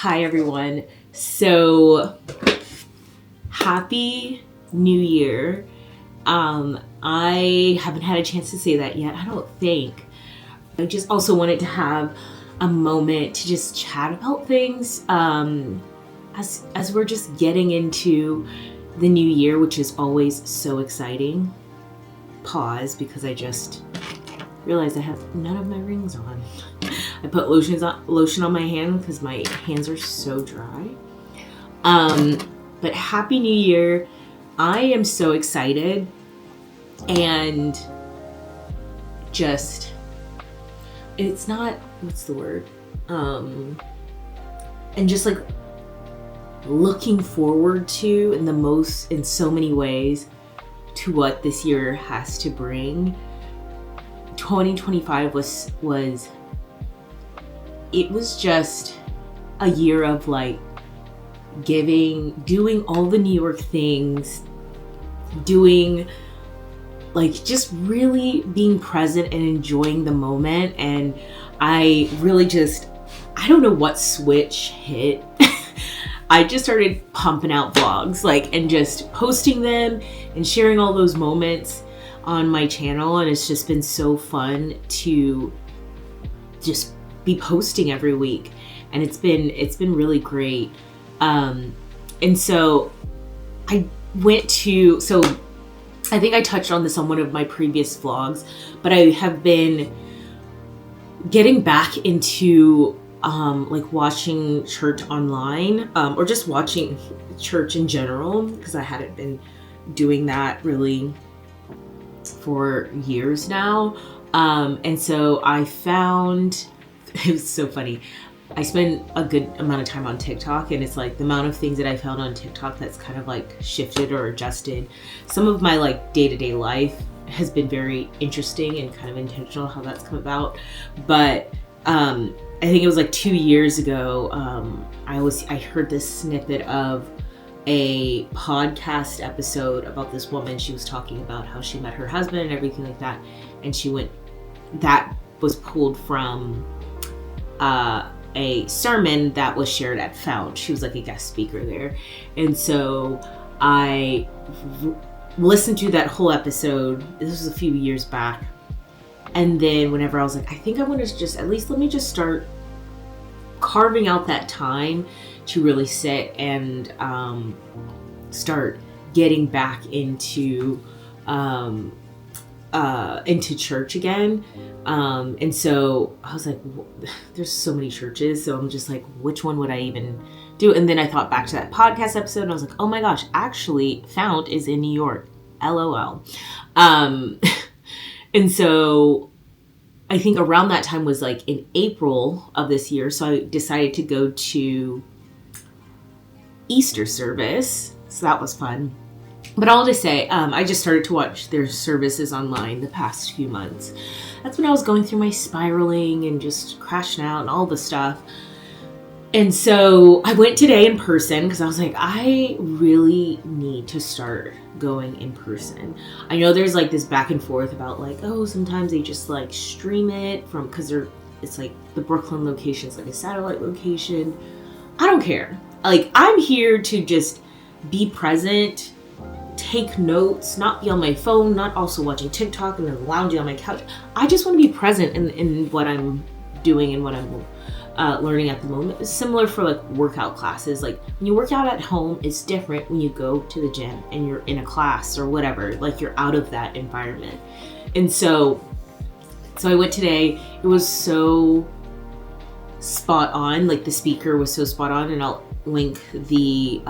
Hi, everyone. So, happy New Year. I haven't had a chance to say that yet, I don't think. I just also wanted to have a moment to just chat about things as we're just getting into the new year, which is always so exciting. Pause, because I just realized I have none of my rings on. I put lotion on my hand because my hands are so dry. But Happy New Year. I am so excited and just, it's not, what's the word? And just like looking forward to in so many ways to what this year has to bring. 2025 was just a year of like doing all the New York things, doing like just really being present and enjoying the moment. And I really I don't know what switch hit. I just started pumping out vlogs, and just posting them and sharing all those moments on my channel. And it's just been so fun to just be posting every week. And it's been really great. And so I think I touched on this on one of my previous vlogs, but I have been getting back into watching church online, or just watching church in general, because I hadn't been doing that really for years now. And so I found, it was so funny. I spend a good amount of time on TikTok, and it's like the amount of things that I found on TikTok that's kind of like shifted or adjusted. Some of my like day-to-day life has been very interesting and kind of intentional how that's come about. But I think it was like 2 years ago, I heard this snippet of a podcast episode about this woman. She was talking about how she met her husband and everything like that. And that was pulled from a sermon that was shared at Found. She was like a guest speaker there. And so I listened to that whole episode. This was a few years back. And then whenever I was like, I think I want to let me just start carving out that time to really sit and start getting back into church again. And so I was like, there's so many churches. So I'm just like, which one would I even do? And then I thought back to that podcast episode and I was like, oh my gosh, actually Fount is in New York. LOL. And so I think around that time was like in April of this year. So I decided to go to Easter service. So that was fun. But all to say, I just started to watch their services online the past few months. That's when I was going through my spiraling and just crashing out and all the stuff. And so I went today in person because I was like, I really need to start going in person. I know there's like this back and forth about like, oh, sometimes they just like stream it because it's like the Brooklyn location is like a satellite location. I don't care. Like, I'm here to just be present, take notes, not be on my phone, not also watching TikTok and then lounging on my couch. I just want to be present in what I'm doing and what I'm learning at the moment. It's similar for like workout classes. Like when you work out at home, it's different when you go to the gym and you're in a class or whatever, like you're out of that environment. And so I went today. It was so spot on. Like the speaker was so spot on, and I'll link the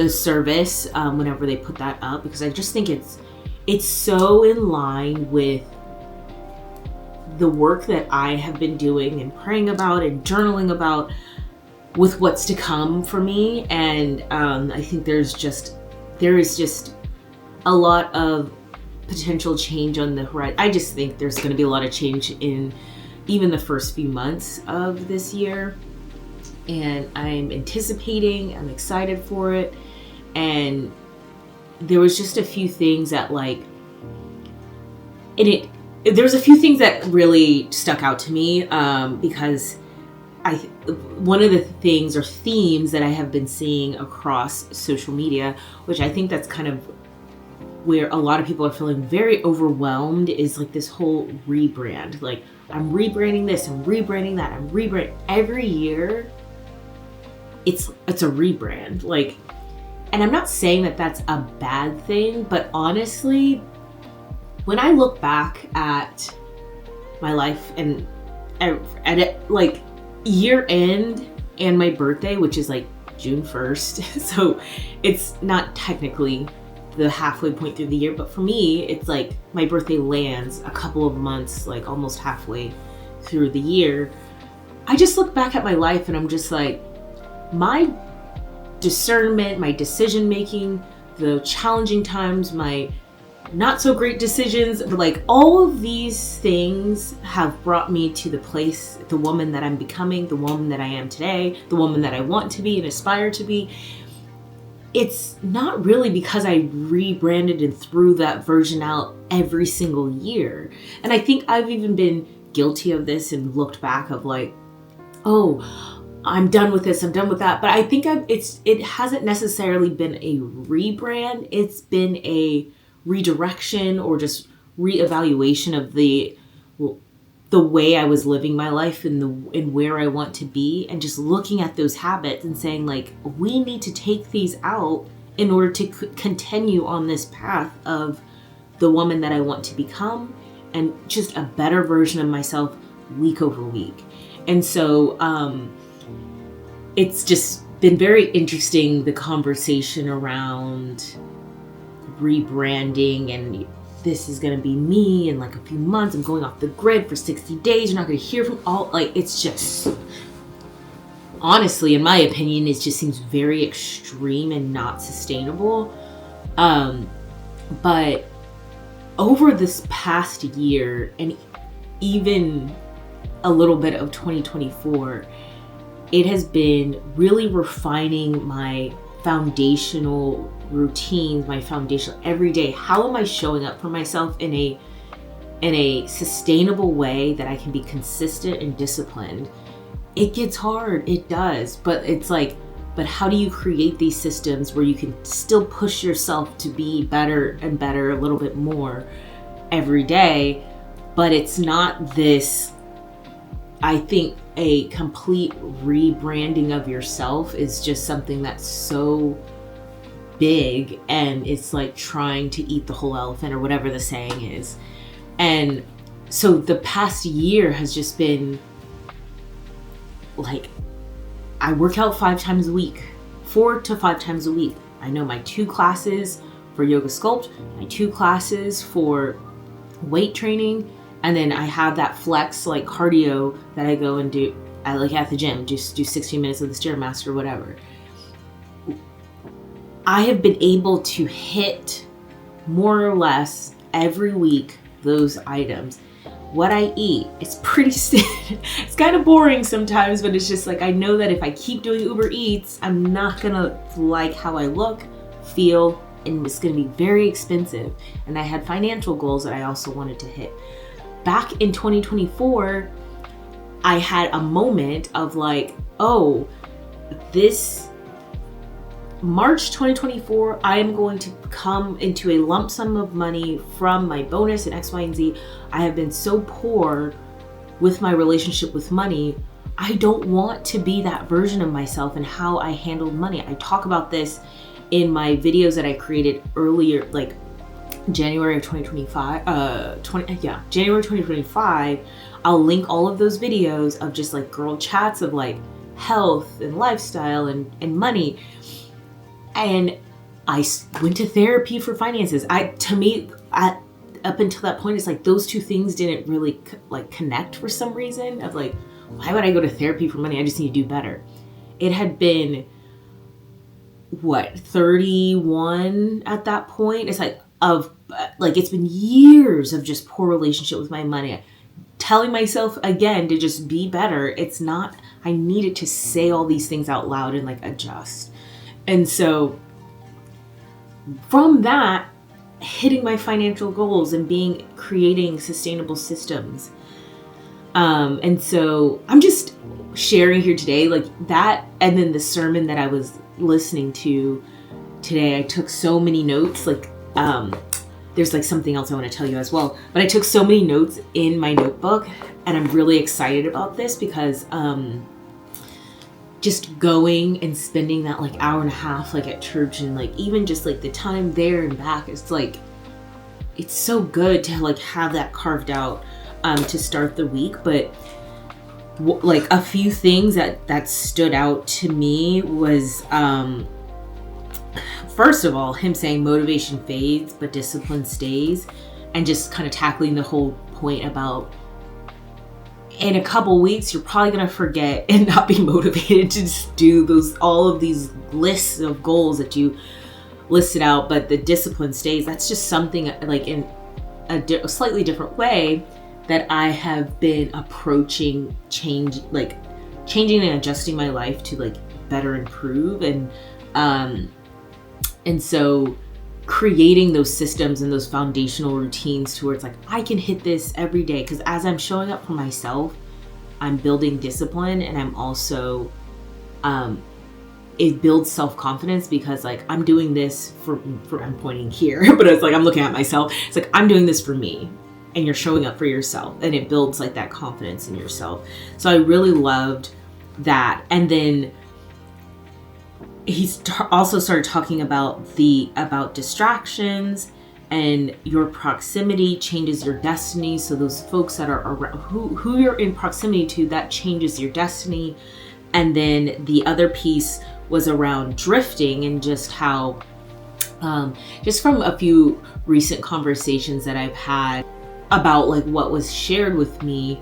service whenever they put that up, because I just think it's so in line with the work that I have been doing and praying about and journaling about with what's to come for me. And I think there is just a lot of potential change on the horizon. I just think there's going to be a lot of change in even the first few months of this year. And I'm anticipating, I'm excited for it. And there was just a few things that there was a few things that really stuck out to me, because one of the things or themes that I have been seeing across social media, which I think that's kind of where a lot of people are feeling very overwhelmed, is like this whole rebrand. Like, I'm rebranding this, I'm rebranding that, I'm rebranding. Every year, it's a rebrand. Like, and I'm not saying that that's a bad thing, but honestly, when I look back at my life and at it, like year end and my birthday, which is like June 1st, so it's not technically the halfway point through the year, but for me, it's like my birthday lands a couple of months, like almost halfway through the year. I just look back at my life and I'm just like, my discernment, my decision making, the challenging times, my not so great decisions, but like all of these things have brought me to the place, the woman that I'm becoming, the woman that I am today, the woman that I want to be and aspire to be. It's not really because I rebranded and threw that version out every single year. And I think I've even been guilty of this and looked back of like, oh, I'm done with this, I'm done with that. But I think it hasn't necessarily been a rebrand. It's been a redirection or just reevaluation of the way I was living my life and where I want to be, and just looking at those habits and saying like, we need to take these out in order to continue on this path of the woman that I want to become and just a better version of myself week over week. And so it's just been very interesting, the conversation around rebranding and this is going to be me in like a few months. I'm going off the grid for 60 days. You're not going to hear from all, like, it's just, honestly, in my opinion, it just seems very extreme and not sustainable. But over this past year and even a little bit of 2024, it has been really refining my foundational routines, my foundational every day. How am I showing up for myself in a sustainable way that I can be consistent and disciplined? It gets hard, it does, but it's like, but how do you create these systems where you can still push yourself to be better and better a little bit more every day, but it's not this, I think a complete rebranding of yourself is just something that's so big, and it's like trying to eat the whole elephant or whatever the saying is. And so the past year has just been like, I work out 4 to 5 times a week. I know my 2 classes for yoga sculpt, my 2 classes for weight training, and then I have that flex like cardio that I go and do at the gym, just do 16 minutes of the Stairmaster or whatever. I have been able to hit more or less every week those items. What I eat, it's pretty it's kind of boring sometimes, but it's just like, I know that if I keep doing Uber Eats, I'm not gonna like how I look, feel, and it's gonna be very expensive. And I had financial goals that I also wanted to hit. Back in 2024, I had a moment of like, oh, this March 2024, I am going to come into a lump sum of money from my bonus and X, Y, and Z. I have been so poor with my relationship with money. I don't want to be that version of myself and how I handled money. I talk about this in my videos that I created earlier, like January of 2025, January 2025. I'll link all of those videos of just like girl chats of like health and lifestyle and money. And I went to therapy for finances. Up until that point, it's like those two things didn't really like connect for some reason of like, why would I go to therapy for money? I just need to do better. It had been 31 at that point. It's like it's been years of just poor relationship with my money. Telling myself again to just be better. It's not, I needed to say all these things out loud and like adjust. And so from that, hitting my financial goals and creating sustainable systems. And so I'm just sharing here today, like that, and then the sermon that I was listening to today, I took so many notes. Like, there's like something else I want to tell you as well, but I took so many notes in my notebook, and I'm really excited about this because just going and spending that like hour and a half like at church, and like even just like the time there and back, it's like, it's so good to like have that carved out to start the week. But like a few things that stood out to me was first of all, him saying motivation fades but discipline stays, and just kind of tackling the whole point about in a couple weeks you're probably gonna forget and not be motivated to just do all of these lists of goals that you listed out, but the discipline stays. That's just something like in a slightly different way that I have been approaching changing and adjusting my life to like better improve, and so creating those systems and those foundational routines towards like, I can hit this every day. Because as I'm showing up for myself, I'm building discipline, and I'm also, it builds self-confidence, because like I'm doing this for I'm pointing here, but it's like, I'm looking at myself. It's like, I'm doing this for me, and you're showing up for yourself, and it builds like that confidence in yourself. So I really loved that. And then he's also started talking about distractions, and your proximity changes your destiny. So those folks that are around, who you're in proximity to, that changes your destiny. And then the other piece was around drifting, and just how, just from a few recent conversations that I've had about like what was shared with me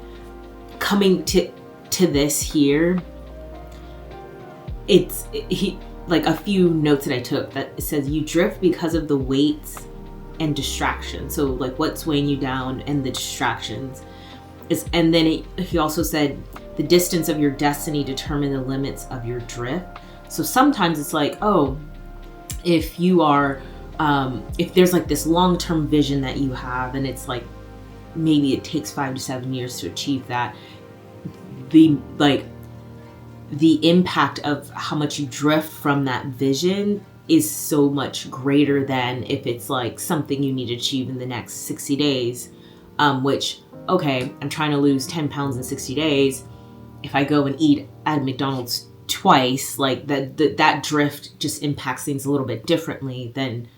coming to this here, like a few notes that I took that it says you drift because of the weights and distractions. So like what's weighing you down and the distractions and then he also said the distance of your destiny determine the limits of your drift. So sometimes it's like, oh, if you are, if there's like this long-term vision that you have, and it's like, maybe it takes 5 to 7 years to achieve that, the impact of how much you drift from that vision is so much greater than if it's like something you need to achieve in the next 60 days, which, okay, I'm trying to lose 10 pounds in 60 days. If I go and eat at McDonald's twice, like that drift just impacts things a little bit differently than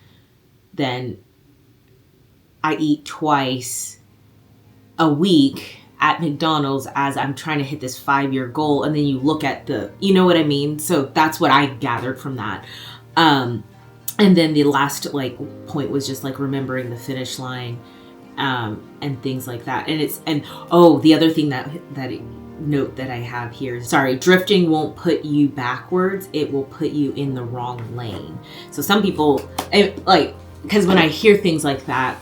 I eat twice a week at McDonald's as I'm trying to hit this 5-year goal. And then you look at you know what I mean? So that's what I gathered from that. And then the last like point was just like remembering the finish line, and things like that. And the other thing that note that I have here, sorry, drifting won't put you backwards. It will put you in the wrong lane. So some people like, because when I hear things like that,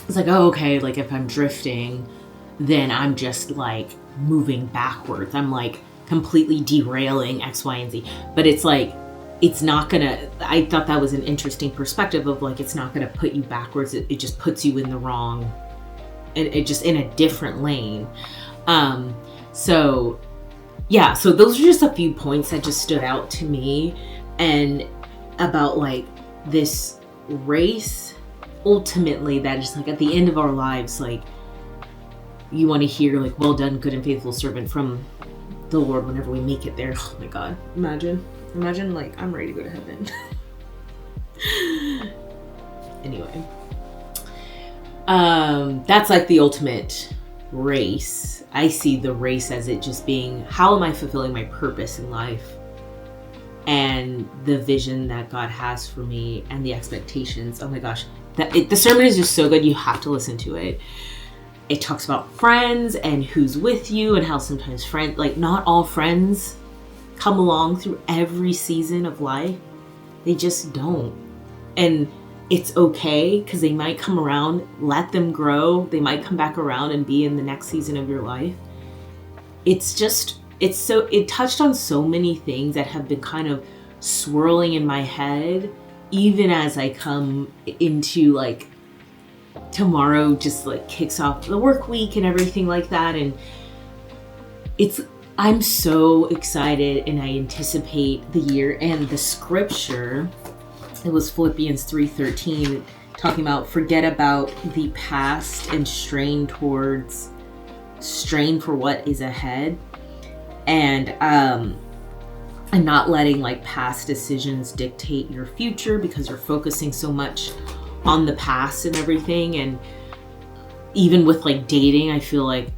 it's like, oh, okay, like if I'm drifting, then I'm just like moving backwards. I'm like completely derailing X, Y, and Z. But it's like, it's not gonna, I thought that was an interesting perspective of like, it's not gonna put you backwards. It just puts you in the wrong, it just in a different lane. So yeah, so those are just a few points that just stood out to me, and about like this race, ultimately, that just like at the end of our lives, like you want to hear like, well done, good and faithful servant from the Lord whenever we make it there. Oh my God, imagine like I'm ready to go to heaven. Anyway, that's like the ultimate race. I see the race as it just being, how am I fulfilling my purpose in life, and the vision that God has for me, and the expectations. Oh my gosh, the sermon is just so good. You have to listen to it. It talks about friends and who's with you, and how sometimes friends, like not all friends come along through every season of life. They just don't. And it's okay, because they might come around, let them grow. They might come back around and be in the next season of your life. It touched on so many things that have been kind of swirling in my head, even as I come into like tomorrow, just like kicks off the work week and everything like that. And I'm so excited and I anticipate the year. And the scripture, it was Philippians 3:13, talking about forget about the past and strain for what is ahead. And not letting like past decisions dictate your future, because you're focusing so much on the past and everything. And even with like dating, I feel like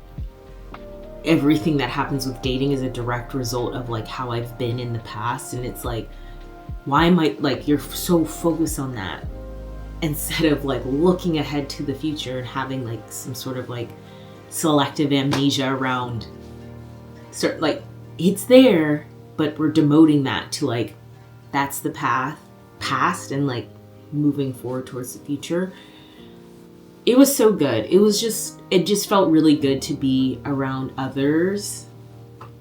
everything that happens with dating is a direct result of like how I've been in the past. And it's like, why am I like, you're so focused on that instead of like looking ahead to the future and having like some sort of like selective amnesia around certain, like it's there, but we're demoting that to like, that's the past and like moving forward towards the future. It was so good. It just felt really good to be around others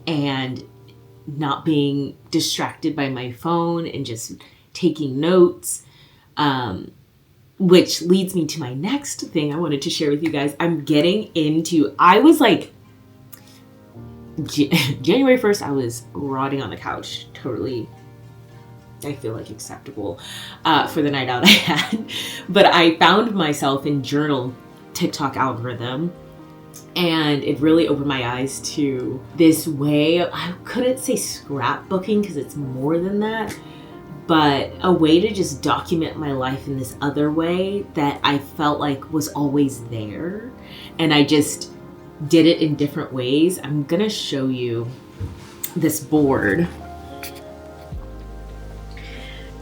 and not being distracted by my phone and just taking notes. Which leads me to my next thing I wanted to share with you guys. I was like, January 1st, I was rotting on the couch, totally, I feel like acceptable for the night out I had. But I found myself in journal TikTok algorithm, and it really opened my eyes to this way. I couldn't say scrapbooking because it's more than that, but a way to just document my life in this other way that I felt like was always there. And I just did it in different ways. I'm gonna show you this board.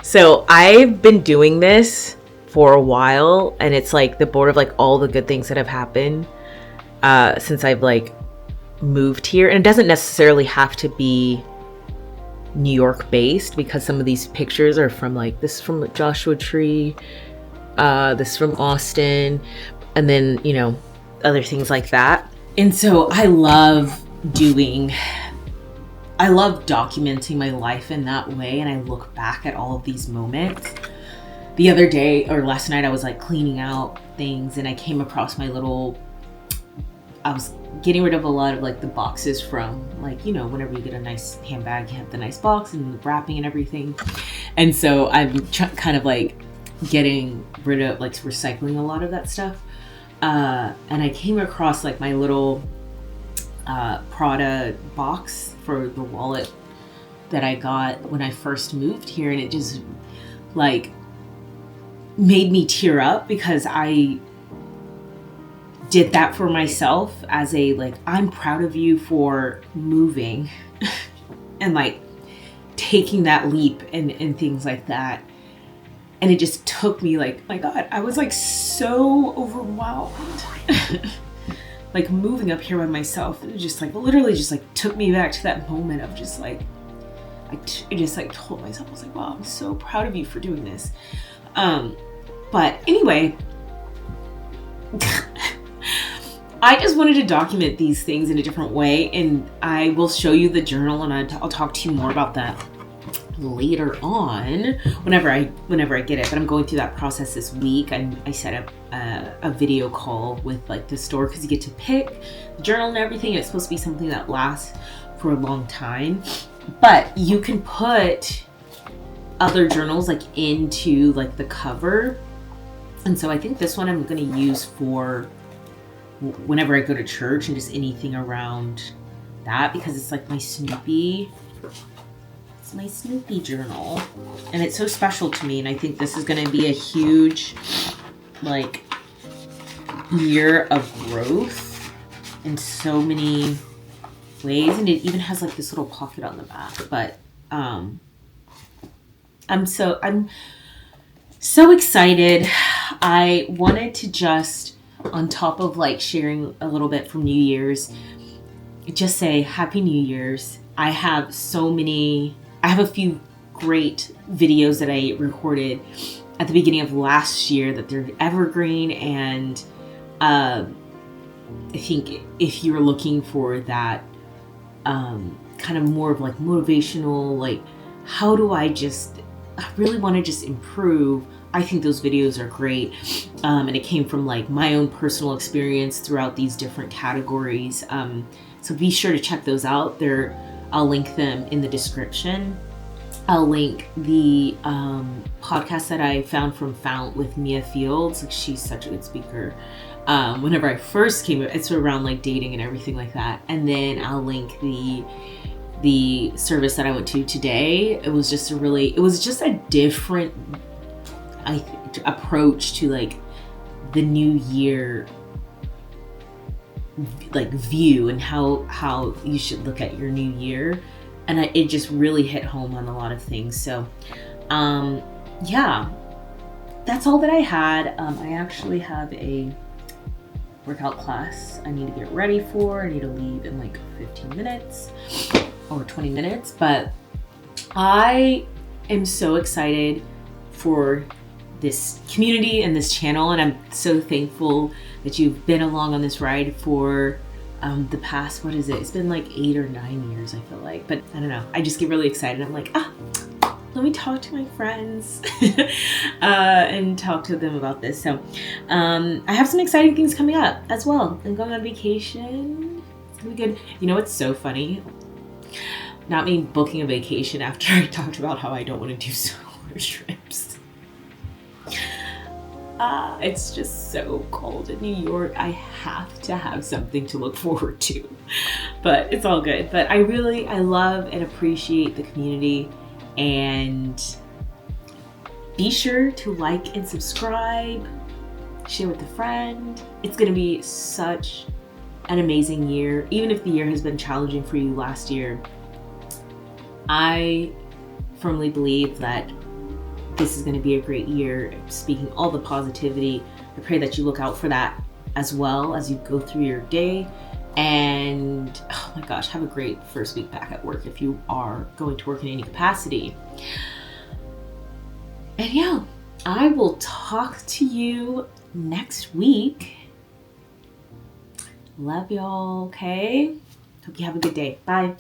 So I've been doing this for a while, and it's like the board of like all the good things that have happened since I've like moved here. And it doesn't necessarily have to be New York based, because some of these pictures are from like, this is from Joshua Tree, this is from Austin, and then, you know, other things like that. And so I love documenting my life in that way, and I look back at all of these moments. The other day, or last night, I was like cleaning out things, and I came across I was getting rid of a lot of like the boxes from, like, you know, whenever you get a nice handbag, you have the nice box and the wrapping and everything. And so I'm kind of like getting rid of, like, recycling a lot of that stuff. And I came across like my little Prada box for the wallet that I got when I first moved here, and it just like made me tear up, because I did that for myself as a like, I'm proud of you for moving and like taking that leap and things like that. And it just took me like, my God, I was like so overwhelmed. Like moving up here by myself, it just like literally just like took me back to that moment of just like, I just like told myself, I was like, wow, I'm so proud of you for doing this. But anyway, I just wanted to document these things in a different way, and I will show you the journal, and I'll talk to you more about that later on whenever I get it. But I'm going through that process this week. I set up a video call with like the store, because you get to pick the journal and everything. It's supposed to be something that lasts for a long time, but you can put other journals like into like the cover. And so I think this one I'm going to use for whenever I go to church and just anything around that, because it's like my Snoopy journal, and it's so special to me. And I think this is going to be a huge like year of growth in so many ways. And it even has like this little pocket on the back. But I'm so excited. I wanted to just, on top of like sharing a little bit from New Year's, just say Happy New Year's. I have a few great videos that I recorded at the beginning of last year that they're evergreen. And I think if you're looking for that kind of more of like motivational, like how do I really want to just improve, I think those videos are great. And it came from like my own personal experience throughout these different categories. So So be sure to check those out. I'll link them in the description. I'll link the podcast that I found from Fount with Mia Fields. Like, she's such a good speaker. Whenever I first came, it's around like dating and everything like that. And then I'll link the service that I went to today. It was just a different approach to like the new year, like view, and how you should look at your new year. And it just really hit home on a lot of things. So, yeah, that's all that I had. I actually have a workout class I need to get ready for. I need to leave in like 15 minutes or 20 minutes. But I am so excited for this community and this channel. And I'm so thankful that you've been along on this ride for the past, what is it? It's been like 8 or 9 years, I feel like. But I don't know. I just get really excited. I'm like, let me talk to my friends and talk to them about this. So I have some exciting things coming up as well. I'm going on vacation. It's going to be good. You know what's so funny? Not me booking a vacation after I talked about how I don't want to do solo trips. It's just so cold in New York. I have to have something to look forward to, but it's all good. But I love and appreciate the community, and be sure to like and subscribe, share with a friend. It's going to be such an amazing year. Even if the year has been challenging for you last year, I firmly believe that this is going to be a great year. Speaking all the positivity, I pray that you look out for that as well as you go through your day. And oh my gosh, have a great first week back at work if you are going to work in any capacity. And yeah, I will talk to you next week. Love y'all, okay? Hope you have a good day. Bye.